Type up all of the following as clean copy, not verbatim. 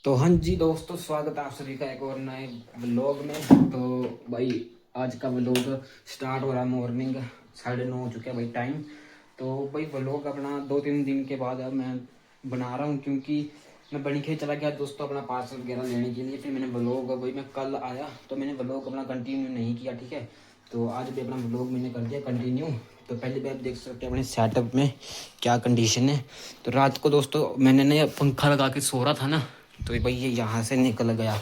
तो हाँ जी दोस्तों, स्वागत है आप सभी का एक और नए व्लॉग में। तो भाई आज का व्लॉग स्टार्ट हो रहा है मॉर्निंग 9:30 हो चुका है भाई टाइम। तो भाई व्लॉग अपना 2-3 दिन के बाद अब मैं बना रहा हूँ, क्योंकि मैं बनीखेल चला गया दोस्तों अपना पार्सल वगैरह लेने के लिए। फिर मैंने व्लॉग भाई मैं कल आया तो मैंने व्लॉग अपना कंटिन्यू नहीं किया, ठीक है। तो आज भी अपना व्लॉग मैंने कर दिया कंटिन्यू। तो पहले भी आप देख सकते हैं अपने सेटअप में क्या कंडीशन है। तो रात को दोस्तों मैंने ना पंखा लगा के सो रहा था ना, तो भाई ये यहाँ से निकल गया।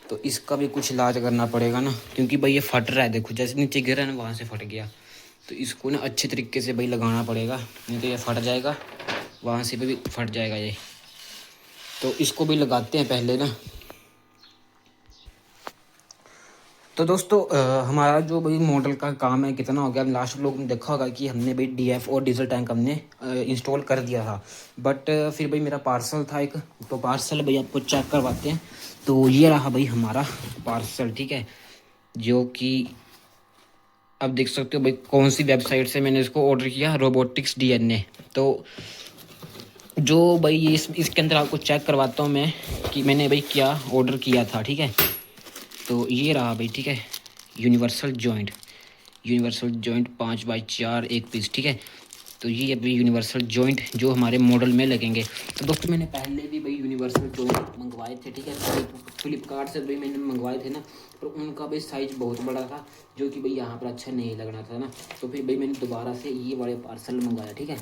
तो इसका भी कुछ इलाज करना पड़ेगा ना, क्योंकि भाई ये फट रहा है। देखो जैसे नीचे गिरा है ना, वहाँ से फट गया। तो इसको ना अच्छे तरीके से भाई लगाना पड़ेगा, नहीं तो ये फट जाएगा, वहाँ से भी फट जाएगा ये। तो इसको भी लगाते हैं पहले ना। तो दोस्तों हमारा जो भाई मॉडल का काम है कितना हो गया, लास्ट लोग ने देखा होगा कि हमने भाई डीएफ और डीजल टैंक हमने इंस्टॉल कर दिया था। बट फिर भाई मेरा पार्सल था एक, तो पार्सल भाई आपको चेक करवाते हैं। तो ये रहा भाई हमारा पार्सल, ठीक है, जो कि अब देख सकते हो भाई कौन सी वेबसाइट से मैंने इसको ऑर्डर किया, रोबोटिक्स डीएनए। तो जो भाई ये इसके अंदर आपको चेक करवाता हूँ मैं कि मैंने भाई क्या ऑर्डर किया था, ठीक है। तो ये रहा भाई, ठीक है, यूनिवर्सल जॉइंट 5x4 एक पीस, ठीक है। तो ये अभी यूनिवर्सल जॉइंट जो हमारे मॉडल में लगेंगे। तो दोस्तों मैंने पहले भी भाई यूनिवर्सल जॉइंट मंगवाए थे, ठीक है, फ्लिपकार्ट से भाई मैंने मंगवाए थे ना, पर उनका भाई साइज़ बहुत बड़ा था, जो कि भाई यहाँ पर अच्छा नहीं लगना था ना। तो फिर भाई मैंने दोबारा से ये वाले पार्सल मंगवाया, ठीक है।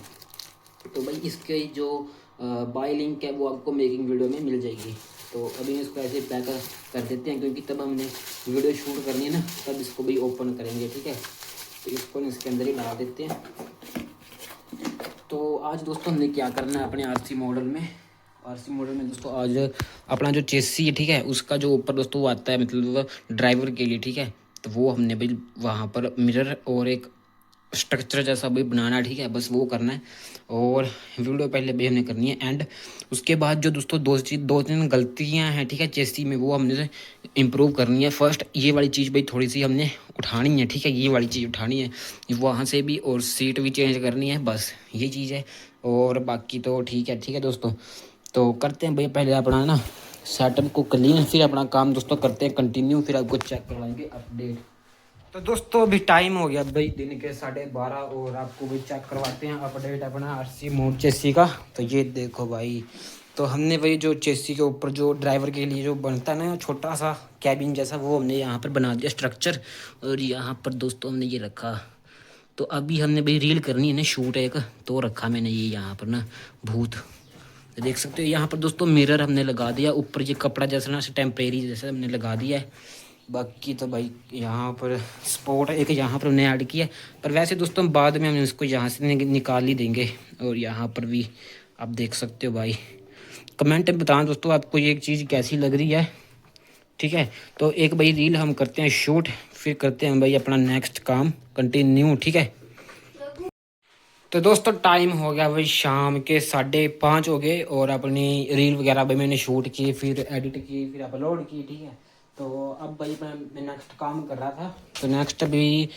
तो भाई इसके जो बाय लिंक है वो आपको मेकिंग वीडियो में मिल जाएगी। तो अभी इसको ऐसे पैक कर देते हैं, क्योंकि तब हमने वीडियो शूट करनी है ना, तब इसको भी ओपन करेंगे, ठीक है। तो इसको इसके अंदर ही डाल देते हैं। तो आज दोस्तों हमने क्या करना है अपने आरसी मॉडल में दोस्तों, आज अपना जो चेसी है, ठीक है, उसका जो ऊपर दोस्तों वो आता है मतलब ड्राइवर के लिए, ठीक है। तो वो हमने भाई वहाँ पर मिरर और एक स्ट्रक्चर जैसा भी बनाना है, ठीक है, बस वो करना है। और वीडियो पहले भी हमने करनी है एंड उसके बाद जो दोस्तों 2-3 गलतियां हैं, ठीक है, चेसी में, वो हमने इम्प्रूव करनी है। फर्स्ट ये वाली चीज़ भाई थोड़ी सी हमने उठानी है, ठीक है, ये वाली चीज़ उठानी है वहाँ से भी, और सीट भी चेंज करनी है, बस ये चीज़ है। और बाकी तो ठीक है दोस्तों। तो करते हैं भाई पहले अपना ना सेटअप को क्लीन, फिर अपना काम दोस्तों करते हैं कंटिन्यू, फिर आपको चेक करवाएंगे अपडेट। तो दोस्तों अभी टाइम हो गया भाई दिन के 12:30, और आपको भी चेक करवाते हैं अपडेट अपना आरसी मोड चेसी का। तो ये देखो भाई, तो हमने भाई जो चेसी के ऊपर जो ड्राइवर के लिए जो बनता है ना छोटा सा कैबिन जैसा, वो हमने यहाँ पर बना दिया स्ट्रक्चर। और यहाँ पर दोस्तों हमने ये रखा। तो अभी हमने भाई रील करनी है ना शूट एक, तो रखा मैंने ये यहाँ पर ना भूत, तो देख सकते हो। यहाँ पर दोस्तों मिरर हमने लगा दिया, ऊपर ये कपड़ा जैसा ना टेम्परेरी जैसा हमने लगा दिया है। बाकी तो भाई यहाँ पर स्पॉट एक यहाँ पर हमने ऐड किया है, पर वैसे दोस्तों बाद में हम इसको यहाँ से निकाल ही देंगे। और यहाँ पर भी आप देख सकते हो भाई, कमेंट में बताना दोस्तों आपको ये चीज़ कैसी लग रही है, ठीक है। तो एक भाई रील हम करते हैं शूट, फिर करते हैं भाई अपना नेक्स्ट काम कंटिन्यू, ठीक है। तो दोस्तों टाइम हो गया भाई शाम के 5:30 हो गए, और अपनी रील वगैरह भाई मैंने शूट की, फिर एडिट की, फिर अपलोड की, ठीक है। तो अब भाई मैं नेक्स्ट काम कर रहा था। तो नेक्स्ट अभी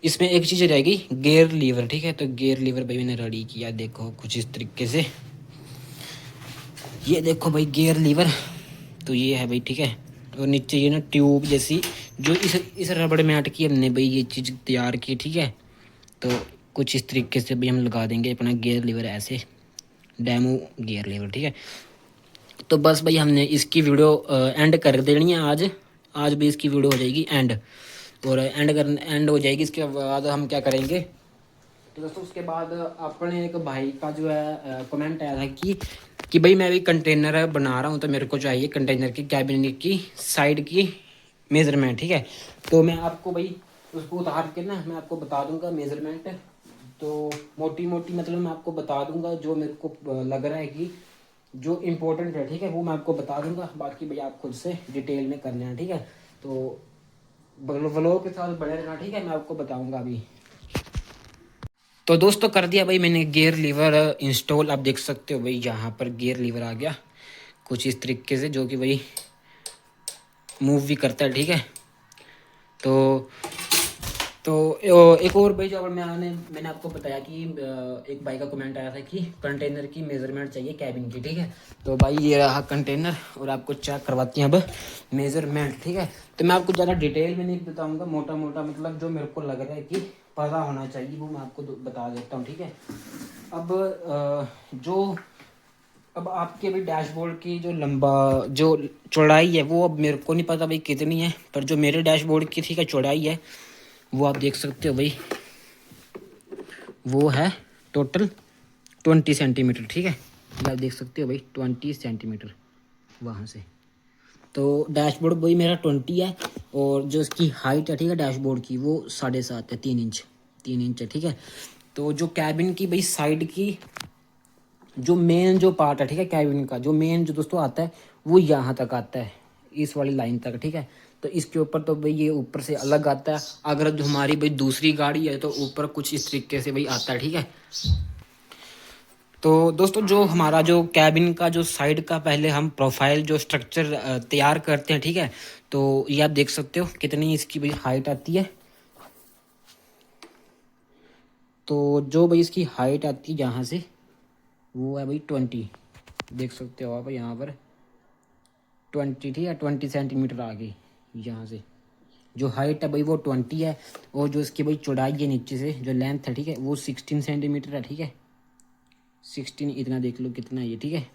इसमें एक चीज़ रहेगी, गियर लीवर, ठीक है। तो गियर लीवर भाई मैंने रेडी किया, देखो कुछ इस तरीके से, ये देखो भाई गियर लीवर। तो ये है भाई, ठीक है। और नीचे ये ना ट्यूब जैसी जो इस रबड़ मैट की हमने भाई ये चीज़ तैयार की, ठीक है। तो कुछ इस तरीके से भी हम लगा देंगे अपना गियर लीवर, ऐसे डेमो गियर लीवर, ठीक है। तो बस भाई हमने इसकी वीडियो एंड कर देनी है आज। आज भी इसकी वीडियो हो जाएगी एंड, और एंड हो जाएगी। इसके बाद हम क्या करेंगे, तो दोस्तों उसके बाद अपने एक भाई का जो है कमेंट आया था कि भाई मैं भी कंटेनर बना रहा हूँ, तो मेरे को चाहिए कंटेनर की कैबिन की साइड की मेज़रमेंट, ठीक है। तो मैं आपको भाई उसको उतार के ना मैं आपको बता दूंगा मेज़रमेंट। तो मोटी मोटी मतलब मैं आपको बता दूंगा जो मेरे को लग रहा है कि जो इम्पोर्टेंट है, ठीक है, वो मैं आपको बता दूंगा। बाकी भाई आप खुद से डिटेल में कर लेना, ठीक है। तो व्लॉग के साथ बने रहना, ठीक है, मैं आपको बताऊंगा अभी। तो दोस्तों कर दिया भाई मैंने गियर लीवर इंस्टॉल, आप देख सकते हो भाई यहाँ पर गियर लीवर आ गया कुछ इस तरीके से, जो कि भाई मूव भी करता है, ठीक है। तो तो एक और भाई जो मैंने आपको बताया कि एक भाई का कमेंट आया था कि कंटेनर की मेज़रमेंट चाहिए कैबिन की, ठीक है। तो भाई ये रहा कंटेनर और आपको चेक करवाते हैं अब मेज़रमेंट, ठीक है। तो मैं आपको ज़्यादा डिटेल में नहीं बताऊंगा, मोटा मोटा मतलब जो मेरे को लग रहा है कि पता होना चाहिए वो मैं आपको बता देता हूँ, ठीक है। अब अब आपके भी डैशबोर्ड की जो जो चौड़ाई है वो अब मेरे को नहीं पता भाई कितनी है, पर जो मेरे डैशबोर्ड की ठीक है चौड़ाई है वो आप देख सकते हो भाई, वो है टोटल 20 सेंटीमीटर, ठीक है। ये आप देख सकते हो भाई 20 सेंटीमीटर वहाँ से। तो डैशबोर्ड भाई मेरा 20 है और जो इसकी हाइट है ठीक है डैशबोर्ड की वो 7.5 है, 3 इंच, 3 इंच है, ठीक है। तो जो कैबिन की भाई साइड की जो मेन जो पार्ट है ठीक है कैबिन का जो मेन जो दोस्तों आता है वो यहाँ तक आता है, इस वाली लाइन तक, ठीक है। तो इसके ऊपर तो भाई ये ऊपर से अलग आता है, अगर जो हमारी भाई दूसरी गाड़ी है तो ऊपर कुछ इस तरीके से भाई आता है, ठीक है। तो दोस्तों जो हमारा जो कैबिन का जो साइड का पहले हम प्रोफाइल जो स्ट्रक्चर तैयार करते हैं, ठीक है। तो ये आप देख सकते हो कितनी इसकी भाई हाइट आती है। तो जो भाई इसकी हाइट आती है यहाँ से वो है भाई 20, देख सकते हो आप यहाँ पर 20, ठीक है। 20 सेंटीमीटर आ गई यहाँ से, जो हाइट है भाई वो 20 है और जो इसकी भाई चौड़ाई है नीचे से जो लेंथ है ठीक है वो 16 सेंटीमीटर है, ठीक है। 16 इतना देख लो कितना है ये, ठीक है।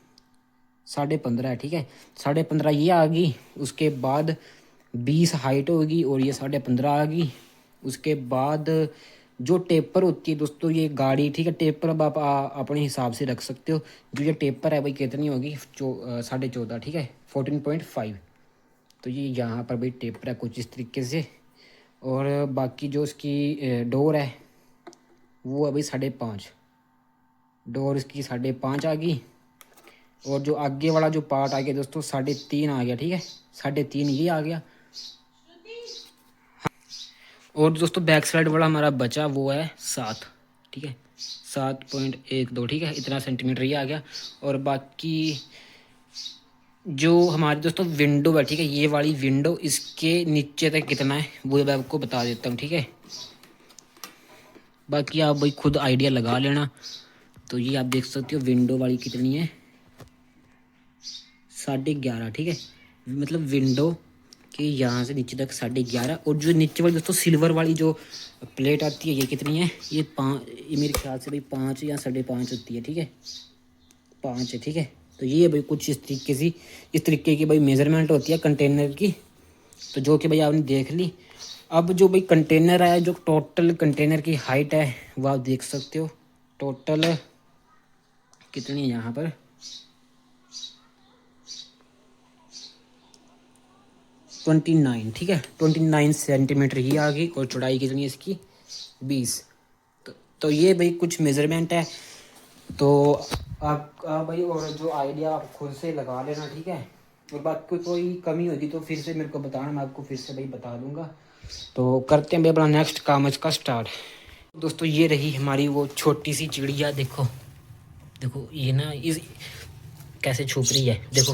15.5 है, ठीक है। 15.5 ये आ गई, उसके बाद 20 हाइट होगी और ये 15.5 आ गई। उसके बाद जो टेपर होती है दोस्तों ये गाड़ी, ठीक है। टेपर अब आप अपने हिसाब से रख सकते हो, जो ये टेपर है भाई कितनी होगी 14.5, ठीक है 14.5। तो ये यहाँ पर भाई टेपर है कुछ इस तरीके से। और बाकी जो इसकी डोर है वो है भाई 5.5, डोर इसकी 5.5 आ गई। और जो आगे वाला जो पार्ट आ गया दोस्तों 3.5 आ गया, ठीक है। 3.5 ये आ गया। और दोस्तों बैक साइड वाला हमारा बचा वो है 7, ठीक है 7.12, ठीक है। इतना सेंटीमीटर ये आ गया। और बाकी जो हमारी दोस्तों विंडो है ठीक है ये वाली विंडो इसके नीचे तक कितना है वो मैं आपको बता देता हूँ, ठीक है। बाकी आप भाई खुद आइडिया लगा लेना। तो ये आप देख सकते हो विंडो वाली कितनी है 11.5, ठीक है। मतलब विंडो के यहाँ से नीचे तक 11.5। और जो नीचे वाली दोस्तों सिल्वर वाली जो प्लेट आती है ये कितनी है, ये 5, ये मेरे ख्याल से भाई 5 या 5.5 होती है, ठीक है 5 है, ठीक है। तो ये भाई कुछ इस तरीके की भाई मेज़रमेंट होती है कंटेनर की, तो जो कि भाई आपने देख ली। अब जो भाई कंटेनर है जो टोटल कंटेनर की हाइट है वो आप देख सकते हो टोटल कितनी है यहाँ पर 29, ठीक है 29 सेंटीमीटर ही आ गई। और चौड़ाई कितनी है इसकी 20। तो ये भाई कुछ मेज़रमेंट है। तो आप भाई और जो आइडिया आप खुद से लगा लेना, ठीक है। और बाकी कोई कमी होगी तो फिर से मेरे को बताना, मैं आपको फिर से भाई बता दूंगा। तो करते हैं भाई अपना नेक्स्ट काम इसका स्टार्ट। दोस्तों ये रही हमारी वो छोटी सी चिड़िया, देखो देखो ये ना इस कैसे छुप रही है, देखो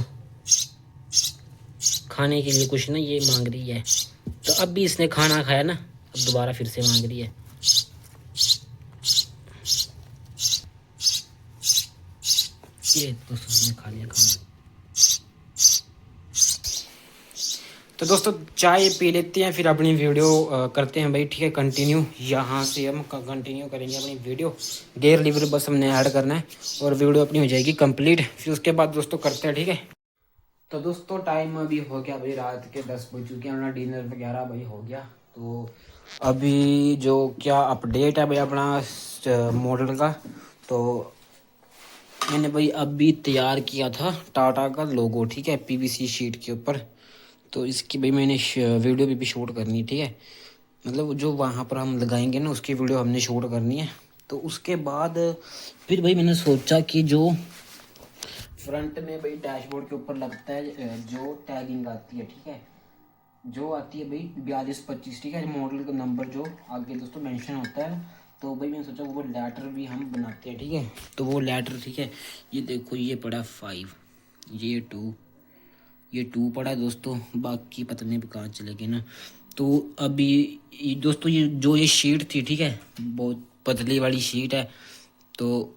खाने के लिए कुछ ना ये मांग रही है। तो अब भी इसने खाना खाया ना, अब दोबारा फिर से मांग रही है। ये दोस्तों हमने खा लिया खाना। तो दोस्तों चाय पी लेते हैं फिर अपनी वीडियो करते हैं भाई, ठीक है कंटिन्यू। यहाँ से हम कंटिन्यू करेंगे अपनी वीडियो। गेयर लीवर बस हमने ऐड करना है और वीडियो अपनी हो जाएगी कंप्लीट। फिर उसके बाद दोस्तों करते हैं, ठीक है। तो दोस्तों टाइम अभी हो गया भाई रात के 10 बज चुके हैं, अपना डिनर वगैरह भाई हो गया। तो अभी जो क्या अपडेट है भाई अपना मॉडल का, तो मैंने भाई अभी तैयार किया था टाटा का लोगो, ठीक है पीवीसी शीट के ऊपर। तो इसकी भाई मैंने वीडियो भी शूट करनी, ठीक है। मतलब जो वहाँ पर हम लगाएंगे ना उसकी वीडियो हमने शूट करनी है। तो उसके बाद फिर भाई मैंने सोचा कि जो फ्रंट में भाई डैशबोर्ड के ऊपर लगता है जो टैगिंग आती है, ठीक है जो आती है भाई 4225, ठीक है मॉडल का नंबर जो आगे दोस्तों मेंशन होता है। तो भाई मैंने सोचा वो लेटर भी हम बनाते हैं, ठीक है। तो वो लेटर, ठीक है ये देखो ये पड़ा 5, ये 2 पड़ा है दोस्तों, बाकी पता नहीं कहाँ चले गए ना। तो अभी दोस्तों ये शीट थी, ठीक है, बहुत पतली वाली शीट है। तो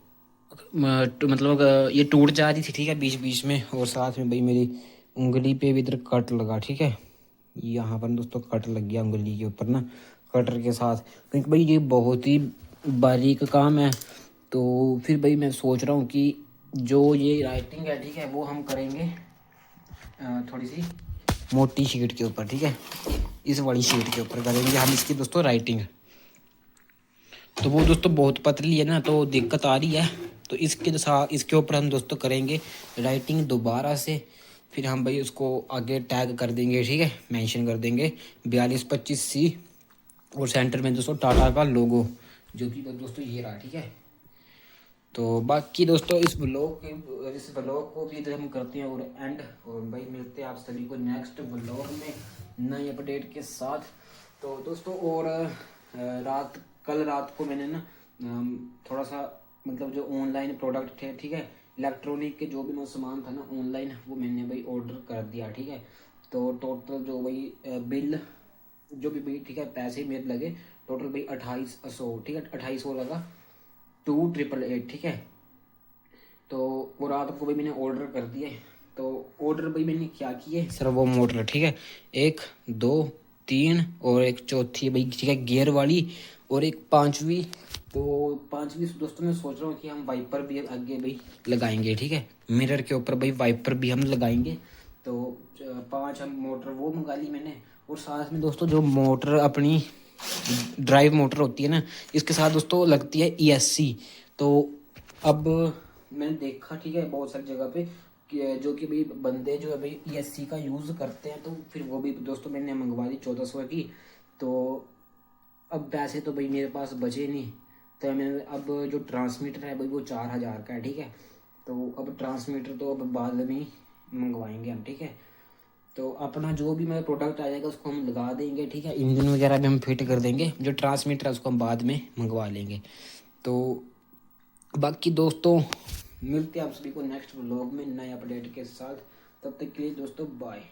मतलब ये टूट जा रही थी, ठीक है, बीच बीच में। और साथ में भाई मेरी उंगली पे भी इधर कट लगा, ठीक है, यहाँ पर दोस्तों कट लग गया उंगली के ऊपर ना, कटर के साथ, क्योंकि भाई ये बहुत ही बारीक काम है। तो फिर भाई मैं सोच रहा हूँ कि जो ये राइटिंग है, ठीक है, वो हम करेंगे थोड़ी सी मोटी शीट के ऊपर, ठीक है, इस वाली शीट के ऊपर करेंगे हम इसकी दोस्तों राइटिंग। तो वो दोस्तों बहुत पतली है ना, तो दिक्कत आ रही है। तो इसके साथ इसके ऊपर हम दोस्तों करेंगे राइटिंग दोबारा से। फिर हम भाई उसको आगे टैग कर देंगे, ठीक है, मेंशन कर देंगे 4225C। और सेंटर में दोस्तों टाटा का लोगो, जो कि दोस्तों ये रहा, ठीक है। तो बाकी दोस्तों इस ब्लॉग को भी इधर हम करते हैं और एंड। और भाई मिलते हैं आप सभी को नेक्स्ट ब्लॉग में नई अपडेट के साथ। तो दोस्तों और कल रात को मैंने ना थोड़ा सा मतलब जो ऑनलाइन प्रोडक्ट थे, ठीक है, इलेक्ट्रॉनिक के जो भी मैं सामान था ना ऑनलाइन, वो मैंने भाई ऑर्डर कर दिया, ठीक है। तो टोटल जो भाई बिल जो भी भाई, ठीक है, पैसे मेरे लगे टोटल भाई 2800, ठीक है, 2800 लगा 2888, ठीक है। तो वो रात को भाई मैंने ऑर्डर कर दिए। तो ऑर्डर भाई मैंने क्या किए, सर्वो मोटर, ठीक है, 1 2 3 और एक चौथी भाई, ठीक है, गियर वाली, और एक पांचवी। तो पांचवी दोस्तों मैं सोच रहा हूँ कि हम वाइपर भी आगे भाई लगाएंगे, ठीक है, मिरर के ऊपर भाई वाइपर भी हम लगाएंगे। तो 5 हम मोटर वो मंगा ली मैंने। और साथ में दोस्तों जो मोटर अपनी ड्राइव मोटर होती है ना, इसके साथ दोस्तों लगती है ESC। तो अब मैंने देखा, ठीक है, बहुत सारी जगह पे कि जो कि भाई बंदे जो है भाई ESC का यूज़ करते हैं। तो फिर वो भी दोस्तों मैंने मंगवा ली 1400 की। तो अब पैसे तो भाई मेरे पास बचे नहीं। तो मैंने अब जो ट्रांसमीटर है भाई वो 4000 का है, ठीक है। तो अब ट्रांसमीटर तो अब बाद में ही मंगवाएंगे हम, ठीक है। तो अपना जो भी मेरा प्रोडक्ट आ जाएगा उसको हम लगा देंगे, ठीक है, इंजन वगैरह भी हम फिट कर देंगे। जो ट्रांसमीटर है उसको हम बाद में मंगवा लेंगे। तो बाकी दोस्तों मिलते हैं आप सभी को नेक्स्ट व्लॉग में नए अपडेट के साथ। तब तक के लिए दोस्तों बाय।